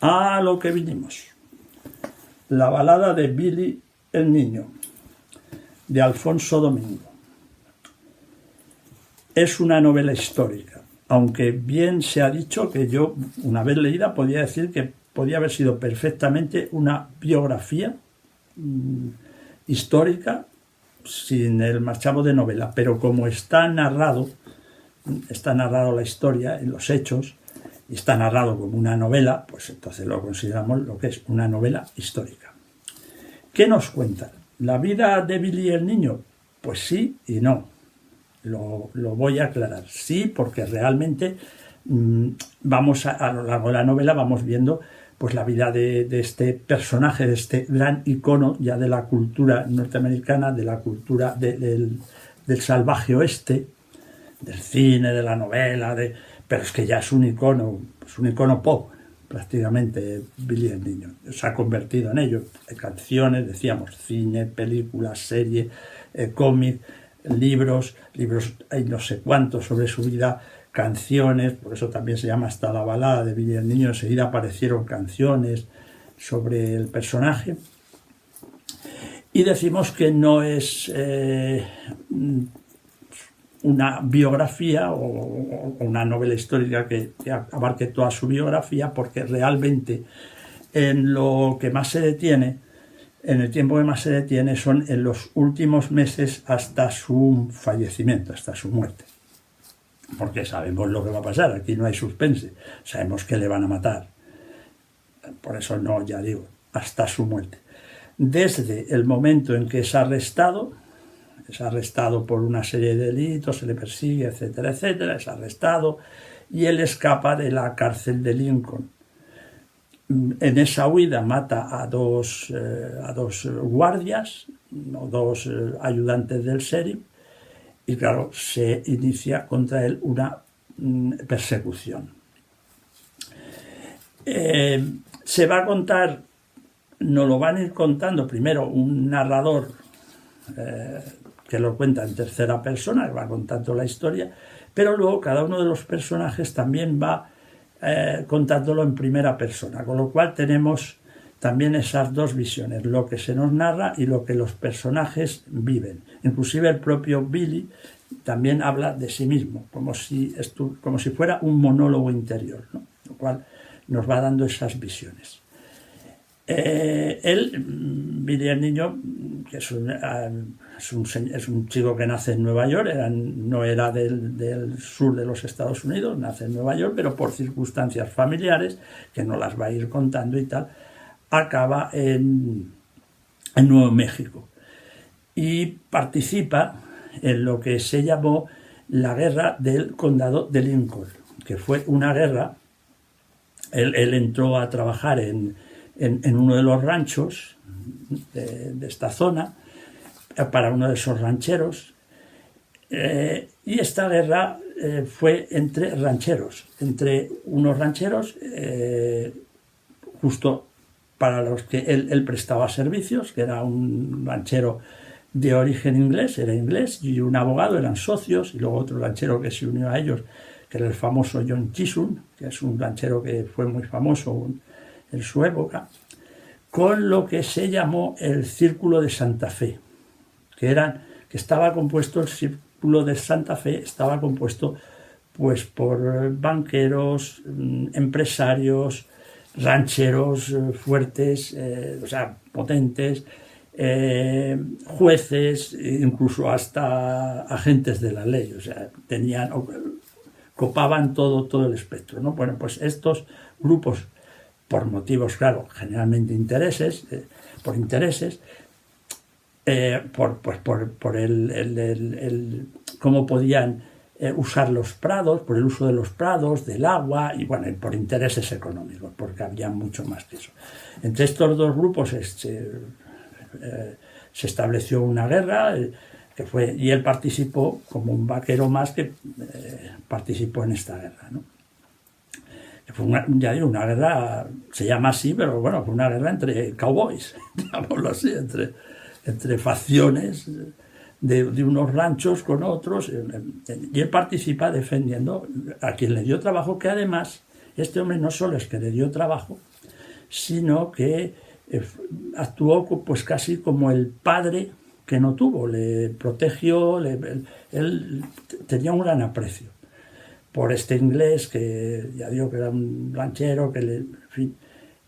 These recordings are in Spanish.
A lo que vinimos. La balada de Billy el Niño, de Alfonso Domingo. Es una novela histórica, aunque bien se ha dicho que yo, una vez leída, podía decir que podía haber sido perfectamente una biografía histórica sin el marchamo de novela, pero como está narrado la historia en los hechos, y está narrado como una novela, pues entonces lo consideramos lo que es una novela histórica. ¿Qué nos cuenta? ¿La vida de Billy el Niño? Pues sí y no. Lo voy a aclarar. Sí, porque realmente vamos a lo largo de la novela vamos viendo pues la vida de este personaje, de este gran icono ya de la cultura norteamericana, de la cultura del salvaje oeste, del cine, de la novela, pero es que ya es un icono pop, prácticamente Billy el Niño. Se ha convertido en ello. Hay canciones, decíamos, cine, películas, serie, cómic, libros, hay no sé cuántos sobre su vida, canciones, por eso también se llama hasta la balada de Billy el Niño. Enseguida aparecieron canciones sobre el personaje. Y decimos que no es una biografía o una novela histórica que abarque toda su biografía, porque realmente en lo que más se detiene, en el tiempo que más se detiene, son en los últimos meses hasta su fallecimiento, hasta su muerte. Porque sabemos lo que va a pasar, aquí no hay suspense, sabemos que le van a matar. Por eso no, ya digo, hasta su muerte. Desde el momento en que es arrestado por una serie de delitos, se le persigue, etcétera, etcétera, es arrestado y él escapa de la cárcel de Lincoln. En esa huida mata a dos guardias, dos ayudantes del sheriff, y claro, se inicia contra él una persecución. Se va a contar, nos lo van a ir contando primero un narrador que lo cuenta en tercera persona, que va contando la historia, pero luego cada uno de los personajes también va contándolo en primera persona, con lo cual tenemos también esas dos visiones, lo que se nos narra y lo que los personajes viven. Inclusive el propio Billy también habla de sí mismo, como si fuera un monólogo interior, ¿no? Lo cual nos va dando esas visiones. Billy el Niño, que es un chico que nace en Nueva York, no era del sur de los Estados Unidos, nace en Nueva York, pero por circunstancias familiares, que no las va a ir contando y tal, acaba en Nuevo México y participa en lo que se llamó la guerra del condado de Lincoln, que fue una guerra. Él entró a trabajar en uno de los ranchos de esta zona, para uno de esos rancheros, y esta guerra fue entre rancheros, entre unos rancheros justo para los que él prestaba servicios, que era un ranchero de origen inglés, era inglés, y un abogado, eran socios, y luego otro ranchero que se unió a ellos, que era el famoso John Chisholm, que es un ranchero que fue muy famoso en su época, con lo que se llamó el Círculo de Santa Fe, que estaba compuesto, el Círculo de Santa Fe estaba compuesto pues por banqueros, empresarios, rancheros fuertes, o sea, potentes, jueces, incluso hasta agentes de la ley, o sea, copaban todo el espectro, ¿no? Bueno, pues estos grupos, por motivos, claro, generalmente por intereses, por el cómo podían usar los prados, por el uso de los prados, del agua, y bueno, por intereses económicos, porque había mucho más que eso. Entre estos dos grupos se estableció una guerra, y él participó como un vaquero más que participó en esta guerra, ¿no? Fue una guerra, se llama así, pero bueno, fue una guerra entre cowboys, digámoslo así, entre facciones de unos ranchos con otros, y él participa defendiendo a quien le dio trabajo, que además este hombre no solo es que le dio trabajo, sino que actuó pues casi como el padre que no tuvo, le protegió, él tenía un gran aprecio por este inglés que ya digo que era un ranchero, en fin,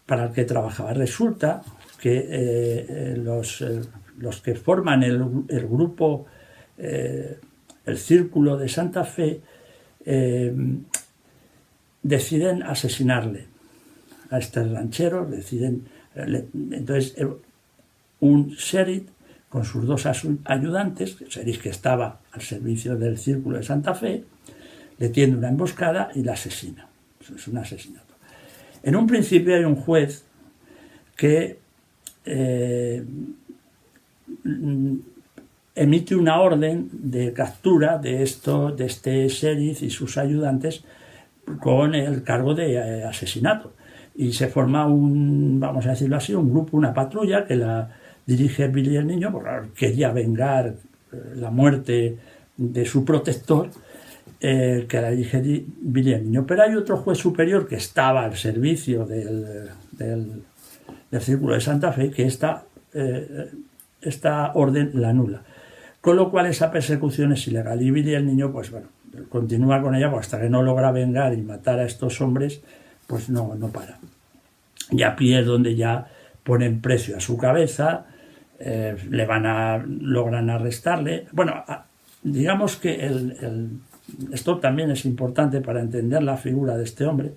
para el que trabajaba. Resulta que los que forman el grupo, el Círculo de Santa Fe, deciden asesinarle a este ranchero, entonces un sheriff con sus dos ayudantes, el sheriff que estaba al servicio del Círculo de Santa Fe, le tiende una emboscada y la asesina. Eso es un asesinato. En un principio hay un juez que emite una orden de captura de este sheriff y sus ayudantes con el cargo de asesinato. Y se forma vamos a decirlo así, un grupo, una patrulla que la dirige Billy el Niño, porque quería vengar la muerte de su protector, que la dirige Billy el Niño. Pero hay otro juez superior que estaba al servicio del Círculo de Santa Fe, que esta orden la anula. Con lo cual esa persecución es ilegal. Y Billy el Niño, pues bueno, continúa con ella, pues hasta que no logra vengar y matar a estos hombres, pues no para. Y a pie es donde ya ponen precio a su cabeza, logran arrestarle. Bueno, digamos que esto también es importante para entender la figura de este hombre.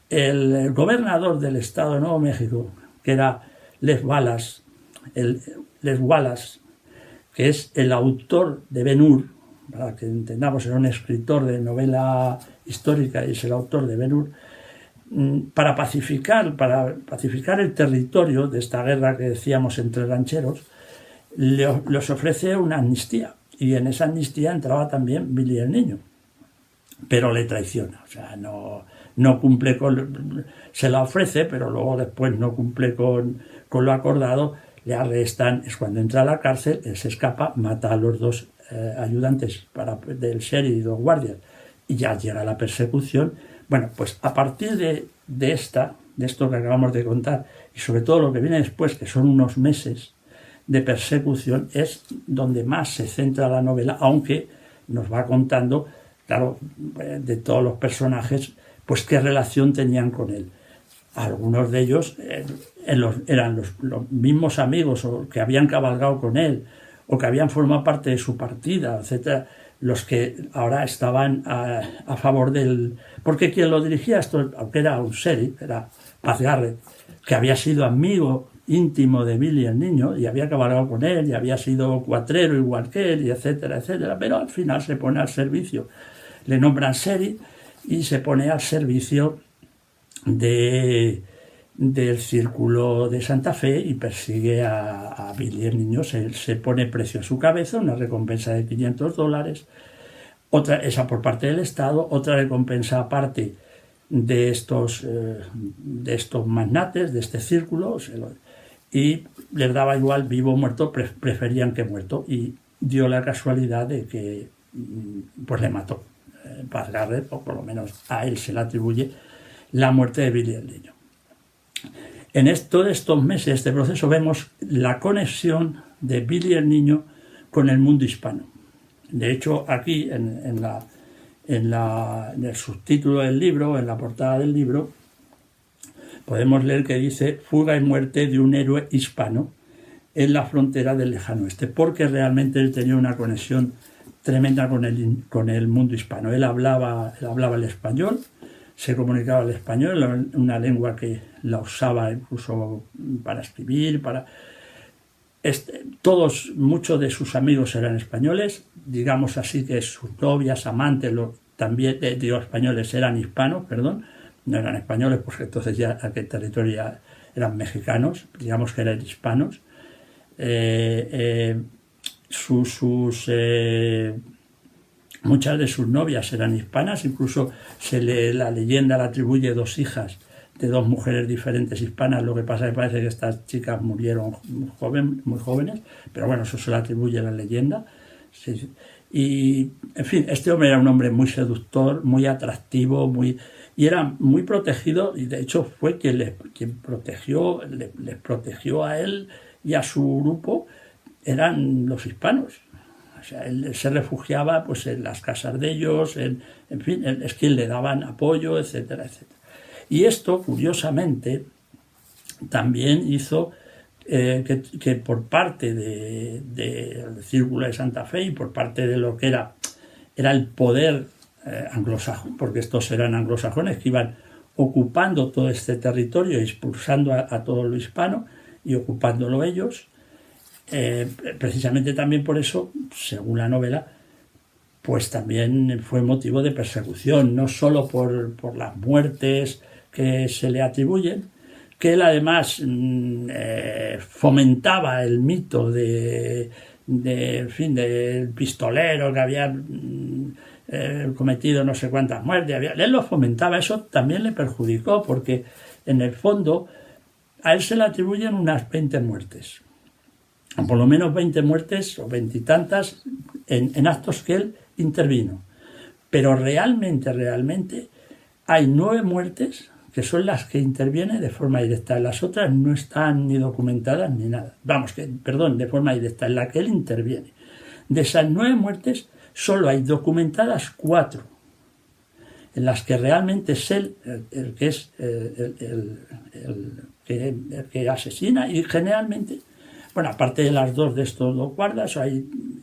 El gobernador del estado de Nuevo México, que era Les Wallace, que es el autor de Ben-Hur, para que entendamos, era un escritor de novela histórica y es el autor de Ben-Hur, para pacificar el territorio de esta guerra que decíamos entre rancheros, les ofrece una amnistía, y en esa amnistía entraba también Billy el Niño, pero le traiciona, o sea, no cumple se la ofrece, pero luego después no cumple con lo acordado, le arrestan, es cuando entra a la cárcel, él se escapa, mata a los dos ayudantes del sheriff y dos guardias, y ya llega la persecución. Bueno, pues a partir de esto que acabamos de contar, y sobre todo lo que viene después, que son unos meses de persecución, es donde más se centra la novela, aunque nos va contando, claro, de todos los personajes, pues qué relación tenían con él. Algunos de ellos eran los mismos amigos o que habían cabalgado con él o que habían formado parte de su partida, etcétera, los que ahora estaban a favor del... Porque quien lo dirigía esto, aunque era un sheriff, era Paz Garrett, que había sido amigo íntimo de Billy el Niño y había cabalgado con él y había sido cuatrero igual que él, y etcétera, etcétera, pero al final se pone al servicio, le nombran sheriff y se pone al servicio del Círculo de Santa Fe y persigue a Billy el Niño. Se pone precio a su cabeza, una recompensa de $500, otra esa por parte del Estado, otra recompensa aparte de estos magnates, de este círculo, y les daba igual vivo o muerto, preferían que muerto, y dio la casualidad de que pues le mató Paz Garrett, o por lo menos a él se le atribuye la muerte de Billy el Niño. En todos estos meses, este proceso, vemos la conexión de Billy el Niño con el mundo hispano. De hecho, aquí en el subtítulo del libro, en la portada del libro, podemos leer que dice fuga y muerte de un héroe hispano en la frontera del lejano oeste, porque realmente él tenía una conexión tremenda con el mundo hispano. Él hablaba el español, se comunicaba el español, una lengua que la usaba incluso para escribir, muchos de sus amigos eran españoles, digamos así que sus novias, amantes, también españoles, eran hispanos, no eran españoles, porque entonces ya aquel territorio eran mexicanos, digamos que eran hispanos. Muchas de sus novias eran hispanas, incluso la leyenda le atribuye 2 hijas de 2 mujeres diferentes hispanas. Lo que pasa es que parece que estas chicas murieron muy jóvenes, pero bueno, eso se le atribuye la leyenda. Sí. Y, en fin, este hombre era un hombre muy seductor, muy atractivo, y era muy protegido, y de hecho fue quien protegió, les protegió a él y a su grupo, eran los hispanos. O sea, él se refugiaba pues en las casas de ellos, en fin, es quien le daban apoyo, etcétera, etcétera. Y esto, curiosamente, también hizo que por parte del Círculo de Santa Fe y por parte de lo que era el poder anglosajón, porque estos eran anglosajones que iban ocupando todo este territorio, expulsando a todo lo hispano y ocupándolo ellos, precisamente también por eso, según la novela, pues también fue motivo de persecución, no solo por las muertes que se le atribuyen, que él además fomentaba el mito en fin, del pistolero que había cometido no sé cuántas muertes, él lo fomentaba, eso también le perjudicó, porque en el fondo a él se le atribuyen unas 20 muertes, o por lo menos 20 muertes o 20 y tantas en actos que él intervino, pero realmente hay 9 muertes que son las que interviene de forma directa. Las otras no están ni documentadas ni nada. De forma directa, en la que él interviene. De esas 9 muertes, solo hay documentadas 4, en las que realmente es él el que es el que asesina, y generalmente, bueno, aparte de las 2 de estos 2 guardas,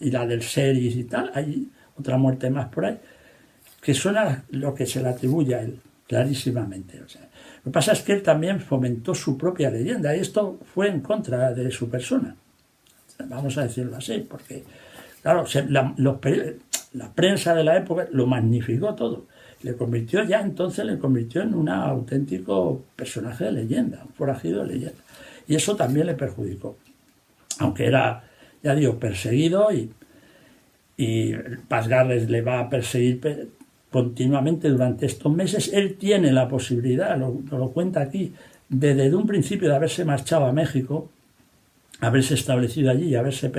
y la del Seris y tal, hay otra muerte más por ahí, que son lo que se le atribuye a él, clarísimamente. O sea, lo que pasa es que él también fomentó su propia leyenda, y esto fue en contra de su persona, vamos a decirlo así, porque, claro, la prensa de la época lo magnificó todo, le convirtió en un auténtico personaje de leyenda, un forajido de leyenda, y eso también le perjudicó, aunque era, ya digo, perseguido, y Paz Garrett le va a perseguir continuamente durante estos meses. Él tiene la posibilidad, lo cuenta aquí, desde un principio de haberse marchado a México, haberse establecido allí y haberse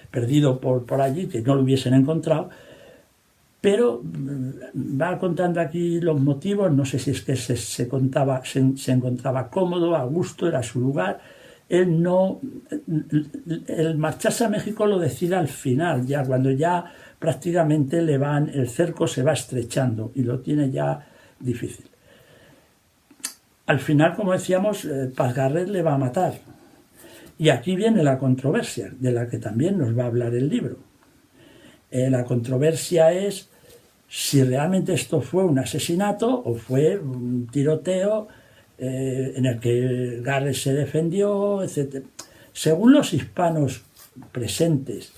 perdido por allí, que no lo hubiesen encontrado, pero va contando aquí los motivos. No sé si es que se encontraba cómodo, a gusto, era su lugar. Él no, el marcharse a México lo decide al final, ya cuando ya prácticamente el cerco se va estrechando y lo tiene ya difícil. Al final, como decíamos, Paz Garrett le va a matar. Y aquí viene la controversia, de la que también nos va a hablar el libro. La controversia es si realmente esto fue un asesinato o fue un tiroteo en el que Garrett se defendió, etc. Según los hispanos presentes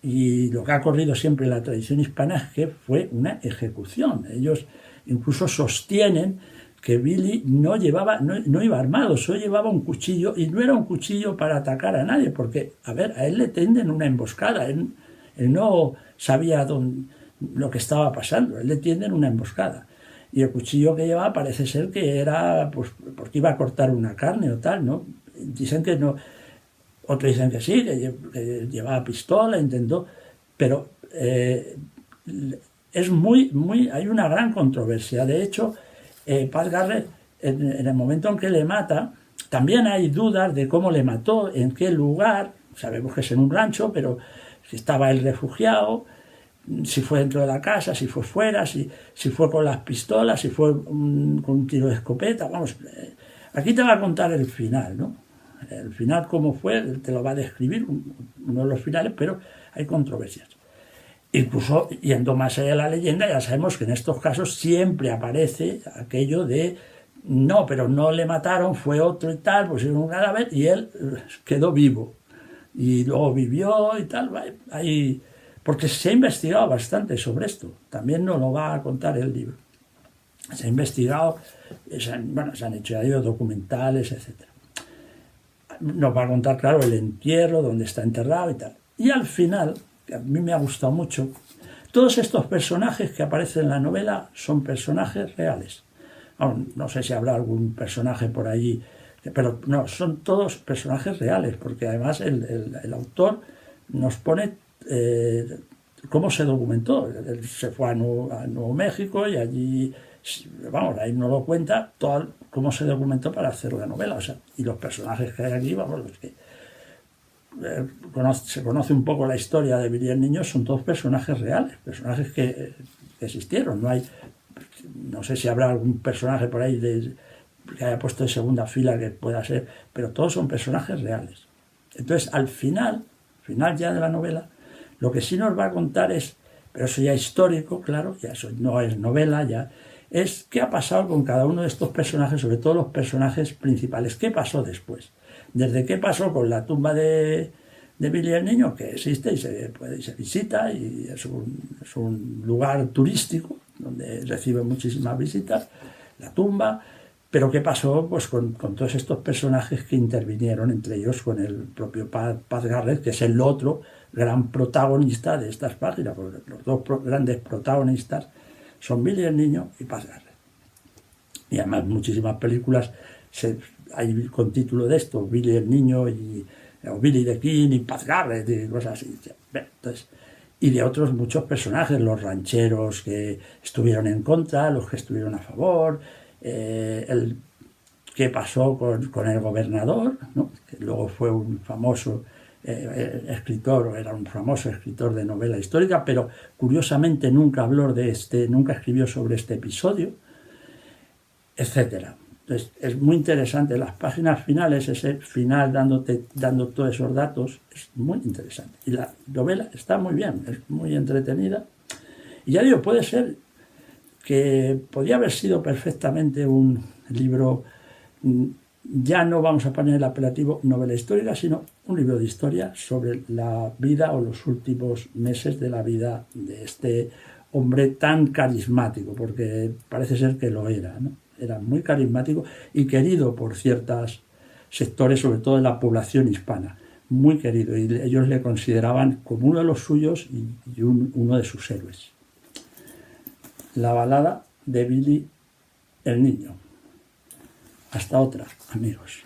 y lo que ha corrido siempre en la tradición hispana, es que fue una ejecución. Ellos incluso sostienen que Billy no iba armado, solo llevaba un cuchillo, y no era un cuchillo para atacar a nadie, porque, a él le tienden una emboscada, él no sabía lo que estaba pasando, él le tienden una emboscada. Y el cuchillo que llevaba parece ser que era pues porque iba a cortar una carne o tal, ¿no? Dicen que no, otros dicen que sí, que llevaba pistola, intentó, pero hay una gran controversia. De hecho, Paz Garrett, en el momento en que le mata, también hay dudas de cómo le mató, en qué lugar. Sabemos que es en un rancho, pero si estaba él refugiado, si fue dentro de la casa, si fue fuera, si fue con las pistolas, si fue con un tiro de escopeta. Vamos, aquí te va a contar el final, ¿no? El final cómo fue, te lo va a describir, uno de los finales, pero hay controversias. Incluso, yendo más allá de la leyenda, ya sabemos que en estos casos siempre aparece aquello de no, pero no le mataron, fue otro y tal, pues era un cadáver y él quedó vivo. Y luego vivió y tal, porque se ha investigado bastante sobre esto, también nos lo va a contar el libro. Se ha investigado, se han hecho documentales, etc. Nos va a contar, claro, el entierro, dónde está enterrado y tal. Y al final, que a mí me ha gustado mucho, todos estos personajes que aparecen en la novela son personajes reales. No sé si habrá algún personaje por allí, pero no, son todos personajes reales, porque además el autor nos pone cómo se documentó. Él se fue a Nuevo México y allí Vamos, ahí no lo cuenta todo cómo se documentó para hacer la novela. O sea, y los personajes que hay aquí, vamos, los que se conoce un poco la historia de Billy el Niño, son todos personajes reales, personajes que existieron. No sé si habrá algún personaje por ahí que haya puesto en segunda fila que pueda ser, pero todos son personajes reales. Entonces, al final ya de la novela, lo que sí nos va a contar es, pero eso ya histórico, claro, ya eso no es novela, ya es qué ha pasado con cada uno de estos personajes, sobre todo los personajes principales, qué pasó después. Desde qué pasó con la tumba de Billy el Niño, que existe y se visita, y es un lugar turístico donde recibe muchísimas visitas, la tumba. Pero ¿qué pasó pues, con todos estos personajes que intervinieron, entre ellos con el propio Paz Garrett, que es el otro gran protagonista de estas páginas? Porque los dos grandes protagonistas son Billy el Niño y Paz Garrett. Y además muchísimas películas hay con título de esto, Billy el Niño o Billy the Kid y Paz Garrett y cosas así. Entonces, y de otros muchos personajes, los rancheros que estuvieron en contra, los que estuvieron a favor, qué pasó con el gobernador, ¿no? Que luego fue un famoso escritor, era un famoso escritor de novela histórica, pero curiosamente nunca habló nunca escribió sobre este episodio, etcétera. Entonces, es muy interesante. Las páginas finales, ese final dando todos esos datos, es muy interesante. Y la novela está muy bien, es muy entretenida. Y ya digo, puede ser que podría haber sido perfectamente un libro, ya no vamos a poner el apelativo novela histórica, sino un libro de historia sobre la vida o los últimos meses de la vida de este hombre tan carismático, porque parece ser que lo era, ¿no? Era muy carismático y querido por ciertos sectores, sobre todo de la población hispana, muy querido, y ellos le consideraban como uno de los suyos y uno de sus héroes. La balada de Billy el Niño. Hasta otra, amigos.